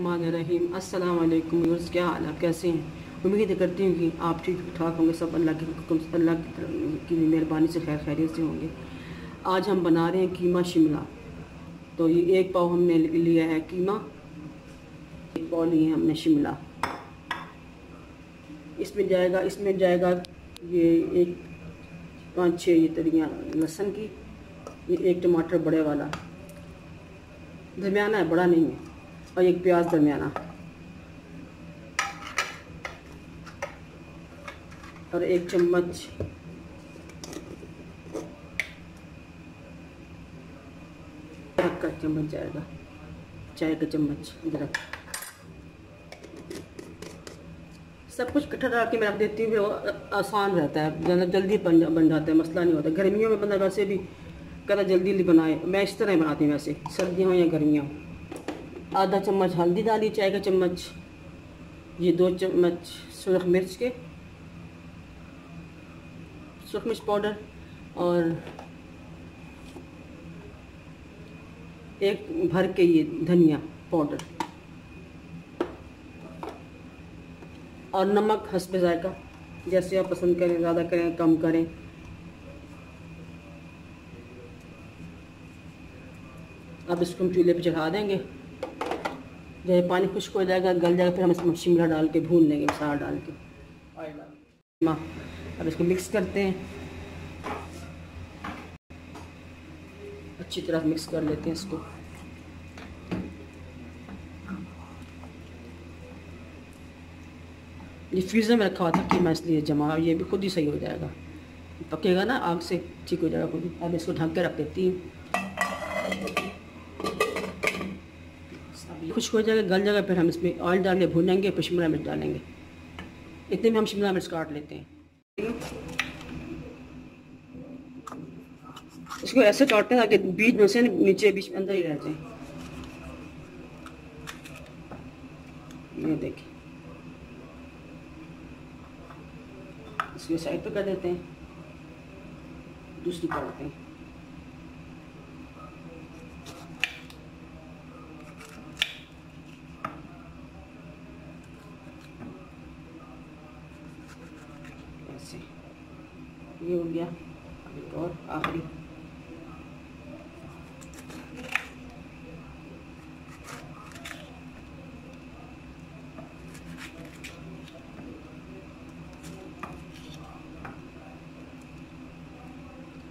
रहीम अस्सलाम वालेकुम व्यूअर्स, क्या हाल है, आप कैसे हैं। उम्मीद करती हूँ कि आप ठीक ठाक होंगे, सब अल्लाह के हुक्म अल्लाह की मेहरबानी से खैर खैरियत से होंगे। आज हम बना रहे हैं कीमा शिमला। तो ये एक पाव हमने लिया है कीमा, एक पाव लिए हमने शिमला। इसमें जाएगा ये एक 5-6 ये तरियाँ लहसुन की, ये एक टमाटर बड़े वाला, दरमियाना है, बड़ा नहीं है, और एक प्याज दरमियाना, और एक चम्मच अदरक का चम्मच जाएगा, चाय का चम्मच अदरक। सब कुछ इकट्ठा डाल के मैं रख देती हूँ, आसान रहता है, ज़्यादा जल्दी बन जाता है, मसला नहीं होता। गर्मियों में बंदा वैसे भी कहता जल्दी बनाए, मैं इस तरह बनाती हूँ, वैसे सर्दियाँ हो या गर्मियाँ हो। आधा चम्मच हल्दी डाली, चाय का चम्मच, ये 2 चम्मच सुरख मिर्च पाउडर, और एक भर के ये धनिया पाउडर, और नमक हस्बे जायका, जैसे आप पसंद करें, ज़्यादा करें कम करें। अब इसको हम चूल्हे पे चढ़ा देंगे, जब पानी खुश्क हो जाएगा, गल जाएगा, फिर हम इसमें शिमला डाल के भून लेंगे, मसाला डाल के, ऑयल डाल के। अब इसको मिक्स करते हैं, अच्छी तरह मिक्स कर लेते हैं इसको। ये फ्रीज़र में रखा हुआ था कीमा, इसलिए जमा, ये भी खुद ही सही हो जाएगा, पकेगा ना आग से, ठीक हो जाएगा खुद ही। अब इसको ढक के रख देती हूँ, खुश्क हो जाएगा, गल जाएगा, फिर हम इसमें ऑयल डाल के भूनेंगे, फिर शिमला मिर्च डालेंगे। इतने में हम शिमला मिर्च काट लेते हैं। इसको ऐसे काटते हैं ताकि बीच में से नीचे बीच में अंदर ही रह जाए। ये देखिए, इसको साइड पे कर देते हैं, दूसरी काटते हैं। ऐसे ये हो गया। और आखिरी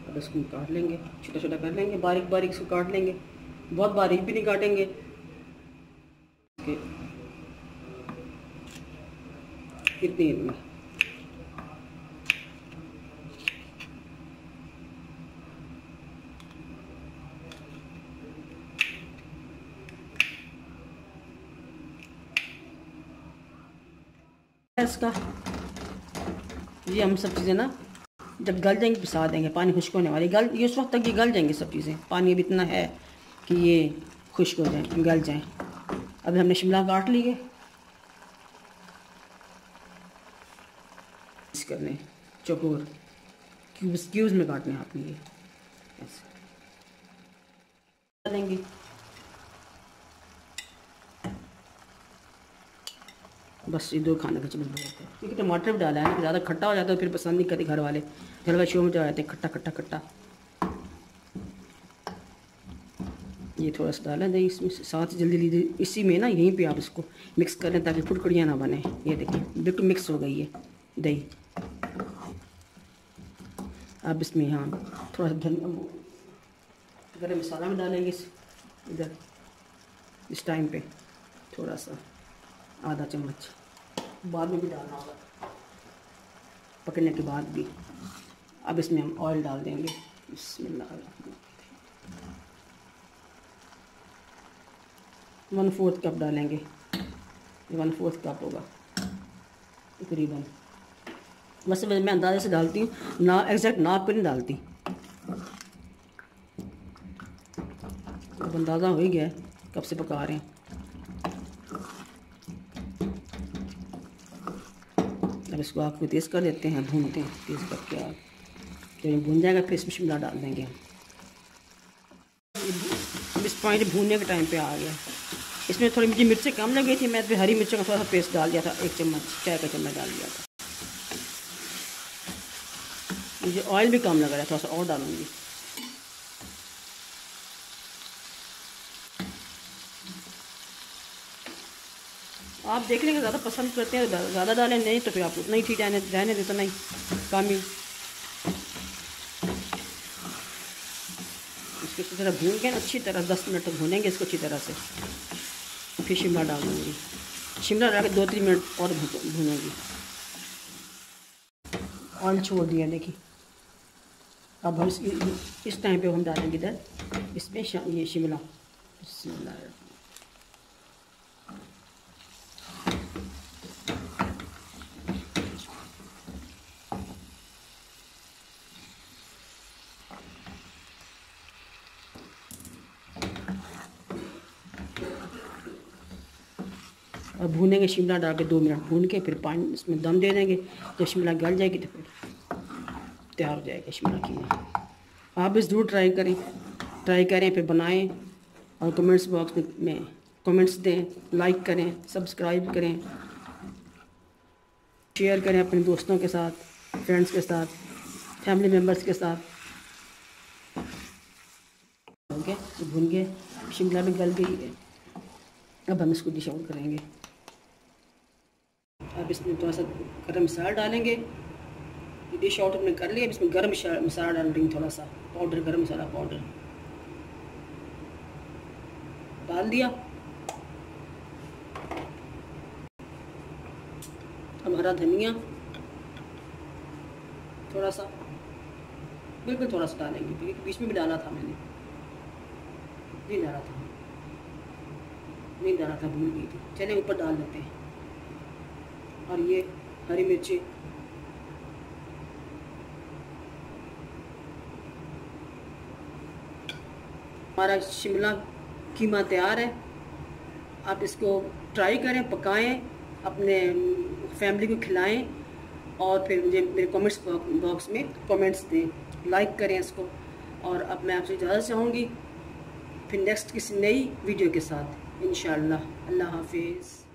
अब इसको काट लेंगे, छोटा छोटा कर लेंगे, बारीक बारीक इसको काट लेंगे, बहुत बारीक भी नहीं काटेंगे। कितनी में इसका, ये हम सब चीज़ें ना जब गल जाएंगे पिसा देंगे, पानी खुश्क होने वाली, ये उस वक्त तक ये गल जाएंगी सब चीज़ें, पानी अब इतना है कि ये खुश्क हो जाए, गल जाएं। अभी हमने शिमला काट ली है, इस करने चौकोर क्यूब्स में काटने हैं आपने, ये ऐसे डालेंगे। बस ये 2 खाने का चम्मच बहुत है, क्योंकि टमाटर भी डाला है ना, ज़्यादा खट्टा हो जाता है फिर पसंद नहीं करते घर वाले शो में जाते हैं, खट्टा खट्टा खट्टा। ये थोड़ा सा डाला दही इसमें, साथ जल्दी इसी में ना, यहीं पे आप इसको मिक्स करें ताकि फुटकड़ियाँ ना बने। ये देखिए बिल्कुल मिक्स हो गई है दही। अब इसमें यहाँ थोड़ा सा गरम मसाला में डालेंगे इधर, इस टाइम पे थोड़ा सा, आधा चम्मच, बाद में भी डालना होगा पकने के बाद भी। अब इसमें हम ऑयल डाल देंगे, बिस्मिल्लाह, 1/4 कप डालेंगे, 1/4 कप होगा तकरीबन। वैसे मैं अंदाजे से डालती हूँ, ना एग्जैक्ट नाप पर नहीं डालती। अब अंदाज़ा हो ही गया है कब से पका रहे हैं। अब इसको आग को तेज़ कर देते हैं, भूनते हैं तेज़ करके आग, जब ये भून जाएगा फिर इसमें शिमला डाल देंगे हम। अब इस पॉइंट भूनने के टाइम पे आ गया। इसमें थोड़ी मुझे मिर्चें कम लगी थी, मैं तो हरी मिर्चों का थोड़ा सा पेस्ट डाल दिया था, 1 चम्मच चाय का चम्मच डाल दिया था। मुझे ऑयल भी कम लग रहा है, थोड़ा सा और डालूँगी। आप देख लेंगे, ज़्यादा पसंद करते हैं ज़्यादा डालें, नहीं तो फिर आप उतना ही ठीक रहने देते, नहीं कम ही। इसको अच्छी तरह भून के अच्छी तरह 10 मिनट तक भूनेंगे इसको अच्छी तरह से। फिर शिमला डाल दूँगी, शिमला डाल के 2-3 मिनट और भूनूँगी। ऑयल छोड़ दिया देखिए। अब हम इस टाइम पे हम डालेंगे इधर इसमें ये शिमला। और भूनेंगे शिमला डाल के 2 मिनट भून के, फिर पानी इसमें दम दे देंगे। जब शिमला गल जाएगी तो फिर तैयार हो जाएगा शिमला कीमा। आप भी ज़रूर ट्राई करें, फिर बनाएं और कमेंट्स बॉक्स में कमेंट्स दें, लाइक करें, सब्सक्राइब करें, शेयर करें अपने दोस्तों के साथ, फ्रेंड्स के साथ, फैमिली मेम्बर्स के साथ। ओके, भून के शिमला भी गल गई है। अब हम इसको डिश आउट करेंगे। अब इसमें थोड़ा सा गरम मसाला डालेंगे। ये डिश आउट हमने कर लिया। अब इसमें गरम मसाला डाल देंगे, थोड़ा सा पाउडर, गरम मसाला पाउडर डाल दिया। अब हरा धनिया थोड़ा सा, बिल्कुल थोड़ा सा डालेंगे, क्योंकि बीच में भी डाला था मैंने, नहीं डाला था, भूल गई थी। चलिए ऊपर डाल देते हैं। और ये हरी मिर्ची, हमारा शिमला कीमा तैयार है। आप इसको ट्राई करें, पकाएं, अपने फैमिली को खिलाएं और फिर मुझे मेरे कमेंट्स बॉक्स में कमेंट्स दें, लाइक करें इसको। और अब मैं आपसे इजाज़त चाहूँगी, फिर नेक्स्ट किसी नई वीडियो के साथ इंशाअल्लाह। अल्लाह हाफिज़।